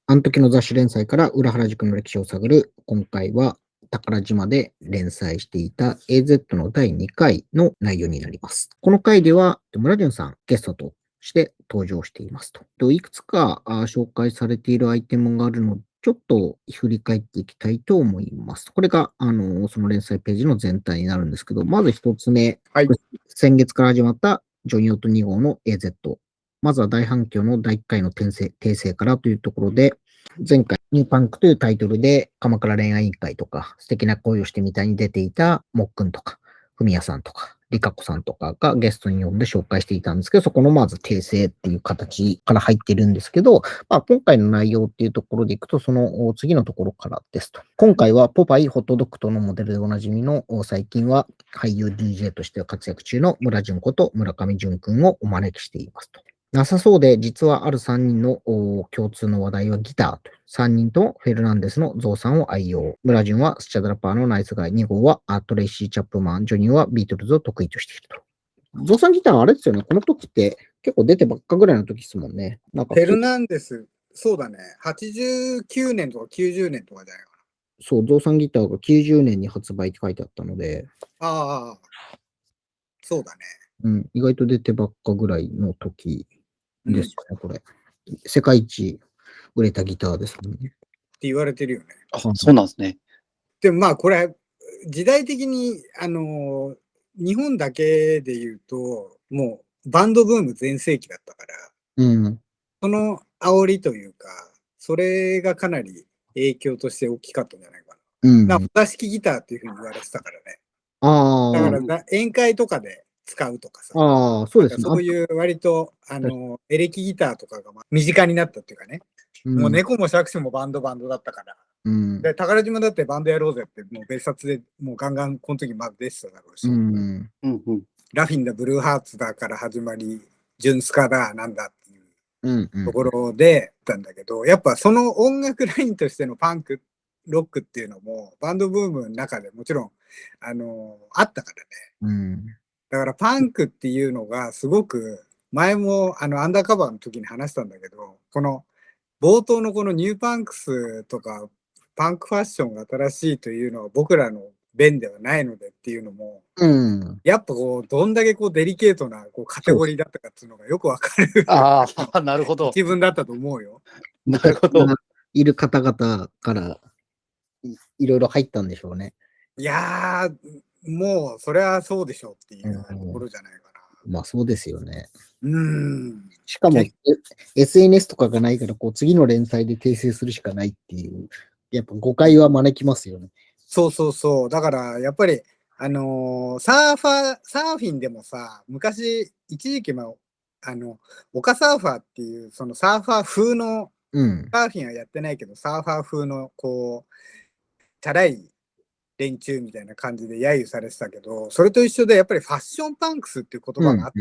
あの時の雑誌連載から裏原宿の歴史を探る、今回は宝島で連載していた AZ の第2回の内容になります。この回では村淳さんゲストとして登場していますと。いくつか紹介されているアイテムがあるので、ちょっと振り返っていきたいと思います。これがその連載ページの全体になるんですけど、まず一つ目、はい。先月から始まったジョニオと2号の AZ。まずは大反響の第1回の訂正からというところで、前回、ニューパンクというタイトルで、鎌倉恋愛委員会とか、素敵な恋をしてみたいに出ていた、もっくんとか、ふみやさんとか、りかこさんとかがゲストに呼んで紹介していたんですけど、そこのまず訂正っていう形から入ってるんですけど、今回の内容っていうところでいくと、その次のところからですと。今回はポパイホットドッグとのモデルでおなじみの、最近は俳優 DJ として活躍中の村淳こと村上淳くんをお招きしていますと。なさそうで、実はある3人の共通の話題はギターと。3人ともフェルナンデスのゾウさんを愛用。村淳はスチャダラパーのナイスガイ。2号はトレイシー・チャップマン。ジョニーはビートルズを得意としていると。ゾウさんギターはあれですよね。この時って結構出てばっかぐらいの時ですもんね。なんかフェルナンデス、そうだね。89年とか90年とかじゃないかそう、ゾウさんギターが90年に発売って書いてあったので、な。ああ、そうだね。意外と出てばっかぐらいの時うん。ですかね、これ。世界一売れたギターですもんね。って言われてるよね。あ、そうなんですね。でもこれ、時代的に、日本だけで言うと、もうバンドブーム全盛期だったから、その煽りというか、それがかなり影響として大きかったんじゃないかな。お座敷ギターっていうふうに言われてたからね。だから宴会とかで使うとかさ。そうですね。そういう割と、エレキギターとかが身近になったっていうかね。もう猫も杓子もバンドだったから。で、宝島だってバンドやろうぜって、もう別冊でもうガンガンこの時まず出てただろうし。ラフィンだ、ブルーハーツだから始まり、ジュンスカだ、なんだっていうところでたんだけど、やっぱその音楽ラインとしてのパンク、ロックっていうのも、バンドブームの中でもちろん、あったからね。だからパンクっていうのがすごく、前もアンダーカバーの時に話したんだけど、この冒頭のこのニューパンクスとか、パンクファッションが新しいというのは僕らの弁ではないのでっていうのも、やっぱこう、どんだけこうデリケートなこうカテゴリーだったかっていうのがよくわかる。ああ、なるほど。一文だったと思うよ。なるほど。いる方々からいろいろ入ったんでしょうね。いやー、もうそれはそうでしょうっていうところじゃないかな。そうですよね。うん。しかも、SNS とかがないから、こう、次の連載で訂正するしかないっていう、やっぱ誤解は招きますよね。そうそうそう。だから、やっぱり、サーフィンでもさ、昔、一時期丘サーファーっていう、そのサーファー風の、サーフィンはやってないけど、サーファー風の、こう、チャラい連中みたいな感じで揶揄されてたけど、それと一緒で、やっぱりファッションパンクスっていう言葉があった。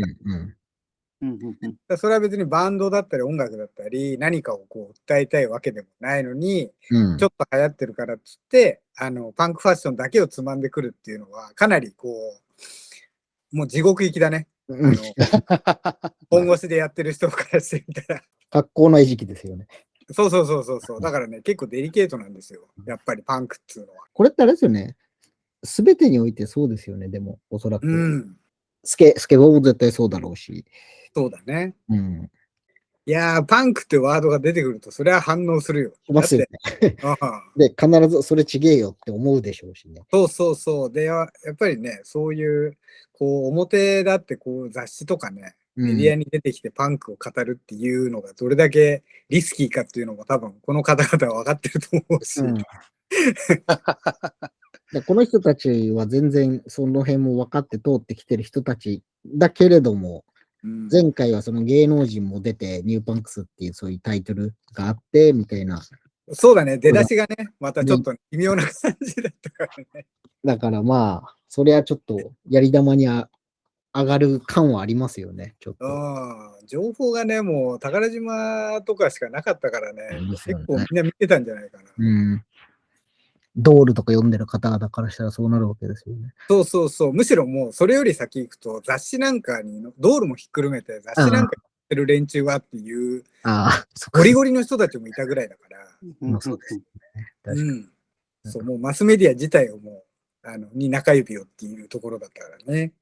それは別にバンドだったり音楽だったり、何かをこう訴えたいわけでもないのに、ちょっと流行ってるからっつって、パンクファッションだけをつまんでくるっていうのは、かなりこう、もう地獄行きだね。本腰でやってる人からしてみたら。格好の餌食ですよね。そう。だからね、結構デリケートなんですよ。やっぱりパンクっていうのは。これってあれですよね。すべてにおいてそうですよね、でも、おそらく。スケボーも絶対そうだろうし。そうだね。いやー、パンクってワードが出てくると、それは反応するよ。しますよね。で、必ずそれちげえよって思うでしょうしね。そう。で、やっぱりね、そういう、こう、表だってこう雑誌とかね、メディアに出てきてパンクを語るっていうのがどれだけリスキーかっていうのも多分この方々は分かってると思うし。この人たちは全然その辺も分かって通ってきてる人たちだけれども、前回はその芸能人も出て、ニューパンクスっていうそういうタイトルがあって、みたいな。そうだね、出だしがね、またちょっと微妙な感じだったからね。だからそれはちょっとやり玉に上がる感はありますよね、ちょっと。情報がね、もう宝島とかしかなかったからね、結構みんな見てたんじゃないかな。ドールとか読んでる方々からしたらそうなるわけですよね。そう。むしろもうそれより先行くと雑誌なんかに、ドールもひっくるめて雑誌なんかてる連中はっていう、そゴリゴリの人たちもいたぐらいだから、そうですね。確かに。そう、もうマスメディア自体をもう、に中指をっていうところだったからね。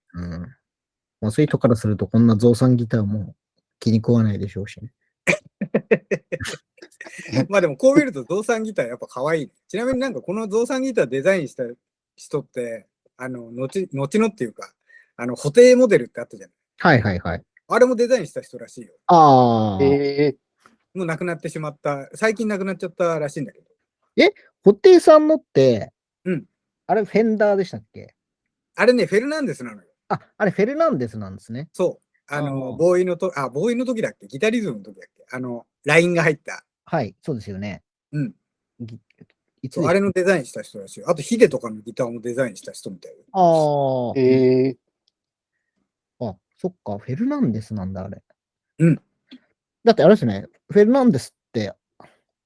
まあ、そういう人からすると、こんな増産ギターも気に食わないでしょうしね。まあでもこう見ると増産ギターやっぱ可愛い。ちなみになんかこの増産ギターデザインした人って、後のっていうか、補定モデルってあったじゃない。はいはいはい。あれもデザインした人らしいよ。ああ。もう亡くなってしまった、最近亡くなっちゃったらしいんだけど。布袋さんのって、うん。あれフェンダーでしたっけ？あれね、フェルナンデスなのよ。あれフェルナンデスなんですね。そう。ボーイの時だっけ？ギタリズムの時だっけ？ラインが入った。はい、そうですよね。そう、あれのデザインした人らしいよ。あと、ヒデとかのギターもデザインした人みたいよ。そっか、フェルナンデスなんだ、あれ。だってあれですね、フェルナンデスって、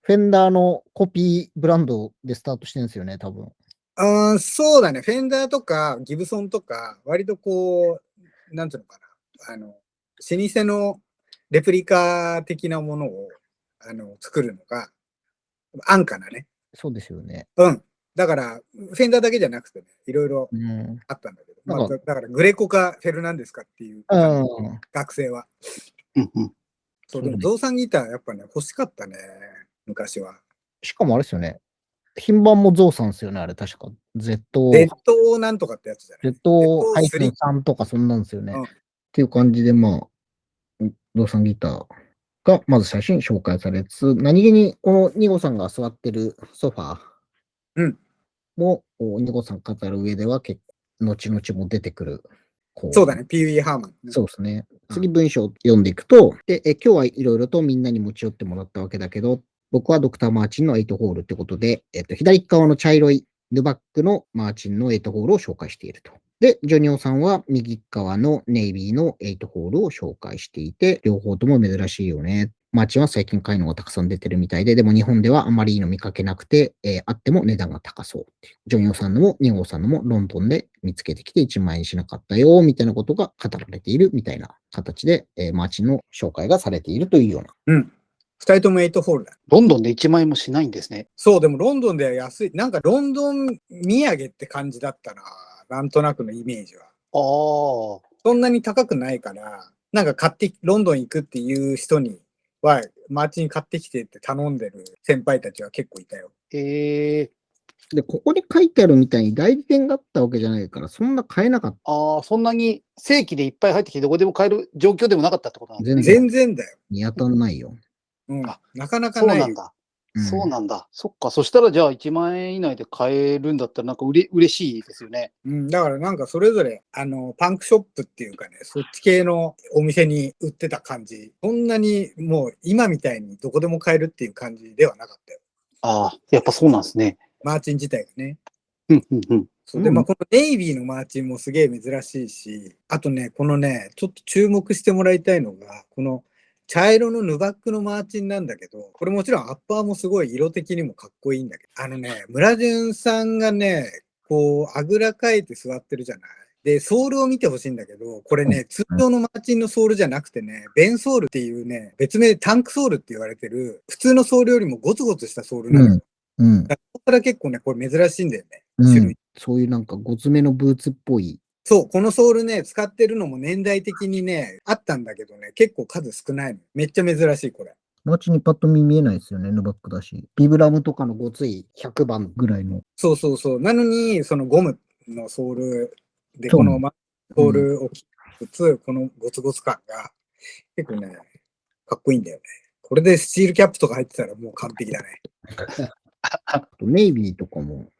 フェンダーのコピーブランドでスタートしてるんですよね、多分。そうだね。フェンダーとかギブソンとか、割とこう、なんていうのかな。老舗のレプリカ的なものを、作るのが、安価なね。そうですよね。だから、フェンダーだけじゃなくてね、いろいろあったんだけど、まあ、だからグレコかフェルナンデスかっていう、学生は。そう、でも増産ギターやっぱね、欲しかったね、昔は。しかもあれですよね。品番も増産ですよね、あれ確か。Z なんとかってやつじゃない？ Z-3 とかそんなんですよね。っていう感じで、まあ、増産ギターがまず最初に紹介されつつ、何気にこのニゴさんが座ってるソファーも、ニゴさん語る上では結構、後々も出てくる。そうだね、P.W. ハーマン。そうですね。次文章を読んでいくと、で、今日はいろいろとみんなに持ち寄ってもらったわけだけど、僕はドクター・マーチンの8ホールってことで、左側の茶色いヌバックのマーチンの8ホールを紹介していると。で、ジョニオさんは右側のネイビーの8ホールを紹介していて、両方とも珍しいよね。マーチンは最近買いのがたくさん出てるみたいで、でも日本ではあまりいいの見かけなくて、あっても値段が高そうっていう。ジョニオさんのも2号さんのもロンドンで見つけてきて1万円しなかったよ、みたいなことが語られているみたいな形で、マーチンの紹介がされているというような。2人とも8ホールだ。ロンドンで1万円もしないんですね。そう、でもロンドンでは安い。なんかロンドン土産って感じだったな。なんとなくのイメージは。そんなに高くないから、なんかロンドン行くっていう人には、マーチン買ってきてって頼んでる先輩たちは結構いたよ。で、ここに書いてあるみたいに代理店があったわけじゃないから、そんな買えなかった。そんなに正規でいっぱい入ってきてどこでも買える状況でもなかったってことなんですね。全然だよ。見当たんないよ。なかなかないよ。そうなんだ。そっか。そしたらじゃあ1万円以内で買えるんだったらなんか嬉しいですよね。だからなんかそれぞれパンクショップっていうかね、そっち系のお店に売ってた感じ。そんなにもう今みたいにどこでも買えるっていう感じではなかったよ。やっぱそうなんですね。マーチン自体がね。そうで、このネイビーのマーチンもすげえ珍しいし、あとね、このね、ちょっと注目してもらいたいのが、この茶色のヌバックのマーチンなんだけど、これもちろんアッパーもすごい色的にもかっこいいんだけど、村淳さんがね、こう、あぐらかいて座ってるじゃない。で、ソールを見てほしいんだけど、これね、通常のマーチンのソールじゃなくてね、ベンソールっていうね、別名タンクソールって言われてる、普通のソールよりもゴツゴツしたソールなのよ。だから結構ね、これ珍しいんだよね。種類。そういうなんかごつめのブーツっぽい。そう、このソールね、使ってるのも年代的にね、あったんだけどね、結構数少ないの。めっちゃ珍しい、これ。マーチにパッと見えないですよね、ヌバックだし。ビブラムとかのごつい100番ぐらいの。そうそうそう。なのに、そのゴムのソールで、このソールを着つつ、このゴツゴツ感が結構ね、かっこいいんだよね。これでスチールキャップとか入ってたらもう完璧だね。ネイビーとかも。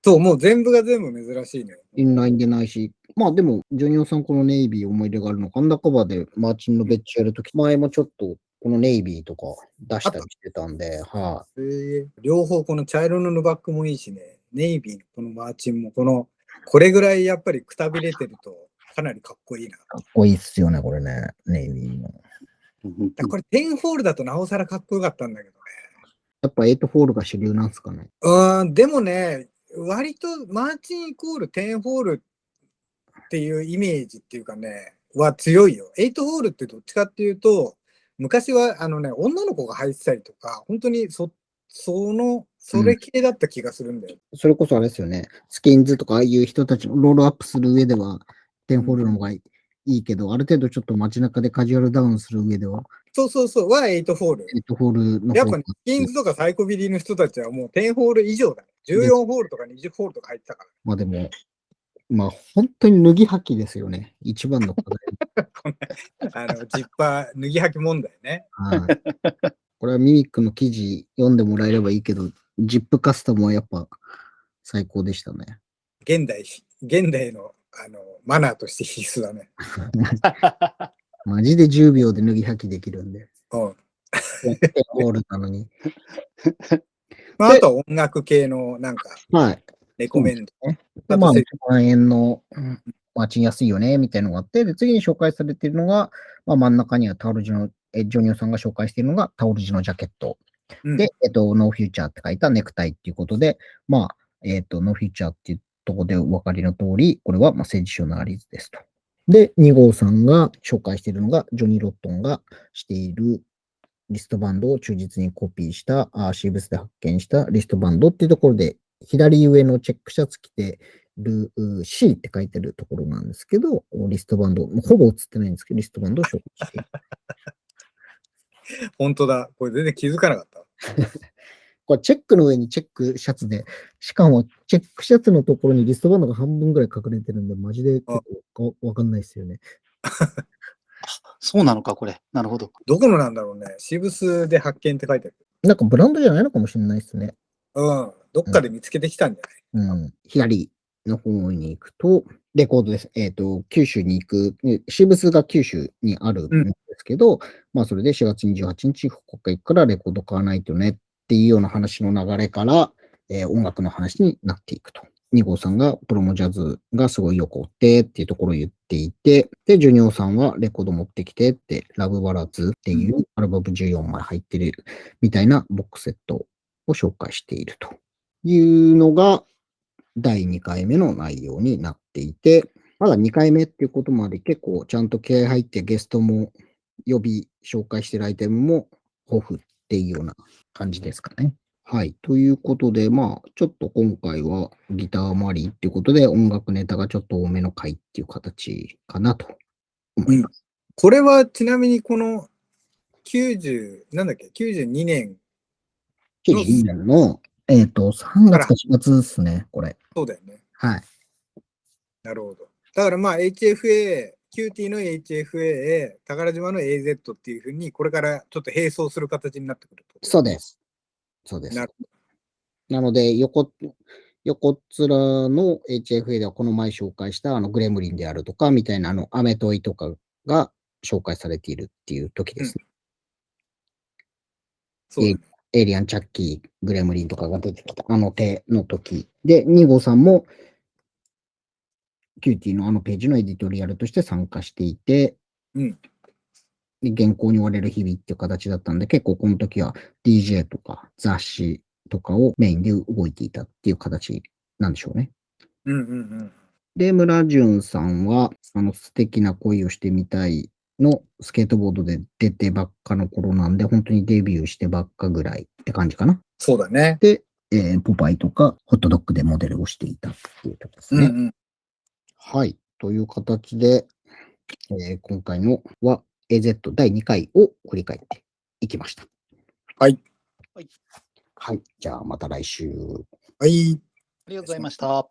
そう、もう全部が全部珍しいね。インラインでないし。まあでも、ジョニオさんこのネイビー思い出があるのか、アンダーカバーでマーチンの別注やるとき、前もちょっとこのネイビーとか出したりしてたんで、両方この茶色のヌバックもいいしね、ネイビーのこのマーチンもこれぐらいやっぱりくたびれてるとかなりかっこいいな。かっこいいっすよね、これね、ネイビーの。これ10ホールだとなおさらかっこよかったんだけどね。やっぱ8ホールが主流なんすかね。でもね、割とマーチンイコール10ホールっていうイメージっていうかね、は強いよ。8ホールってどっちかっていうと、昔は女の子が入ってたりとか、本当にそれ系だった気がするんだよ。それこそあれですよね。スキンズとかああいう人たちのロールアップする上では、テンホールの方がいいけど、ある程度ちょっと街中でカジュアルダウンする上では、は8ホール。8ホールの方が。やっぱ、スキンズとかサイコビリの人たちはもう10ホール以上だね。14ホールとか20ホールとか入ってたから。まあでも、本当に脱ぎ履きですよね。一番の課題。ジッパー脱ぎ履き問題ね。これはミミックの記事読んでもらえればいいけど、ジップカスタムはやっぱ最高でしたね。現代のマナーとして必須だね。マジで10秒で脱ぎ履きできるんで。うん。ホールなのに。あとは音楽系のなんか、レコメンド。1万円の待ちやすいよね、みたいなのがあって、で、次に紹介されているのが、真ん中にはタオル地の、ジョニオさんが紹介しているのがタオル地のジャケット。で、ノーフューチャーって書いたネクタイっていうことで、ノーフューチャーっていうところでお分かりの通り、これはセジショナリーズですと。で、2号さんが紹介しているのが、ジョニー・ロットンがしているリストバンドを忠実にコピーした、シーブスで発見したリストバンドっていうところで、左上のチェックシャツ着てる C って書いてるところなんですけど、リストバンド、ほぼ映ってないんですけど、リストバンドを紹介している。本当だ。これ全然気づかなかった。これチェックの上にチェックシャツで、しかもチェックシャツのところにリストバンドが半分ぐらい隠れてるんで、マジで結構わかんないですよね。そうなのか、これ。なるほど。どこのなんだろうね。シブスで発見って書いてある。なんかブランドじゃないのかもしれないですね。どっかで見つけてきたんじゃない？左の方に行くと、レコードです。九州に行く、シブスが九州にあるんですけど、それで4月28日、福岡行くからレコード買わないとねっていうような話の流れから、音楽の話になっていくと。2号さんがプロモジャズがすごいよくってっていうところを言っていて、で、ジュニオさんはレコード持ってきてって、ラブバラーズっていうアルバム14枚入ってるみたいなボックスセットを紹介しているというのが第2回目の内容になっていて、まだ2回目っていうこともあり、結構ちゃんと気合入ってゲストも呼び紹介してるアイテムも豊富っていうような感じですかね。はい。ということで、ちょっと今回はギター周りっていうことで音楽ネタがちょっと多めの回っていう形かなと思います。これはちなみにこの92年。92年の、3月か4月ですね、これ。そうだよね。はい。なるほど。だからHFA、キューティーの HFA、宝島の AZ っていうふうに、これからちょっと並走する形になってくると。そうです。そうです。なので、横っ面の HFA ではこの前紹介したグレムリンであるとかみたいなアメトイとかが紹介されているっていう時ですね。そうだね。エイリアン、チャッキー、グレムリンとかが出てきた手の時で、2号さんもキューティーのページのエディトリアルとして参加していて、で原稿に追われる日々っていう形だったんで、結構この時は DJ とか雑誌とかをメインで動いていたっていう形なんでしょうね。で、村淳さんは、素敵な恋をしてみたいのスケートボードで出てばっかの頃なんで、本当にデビューしてばっかぐらいって感じかな。そうだね。で、ポパイとかホットドッグでモデルをしていたっていうところですね。はい。という形で、今回のは AZ 第2回を振り返っていきました。はい。はい。じゃあまた来週。はい。ありがとうございました。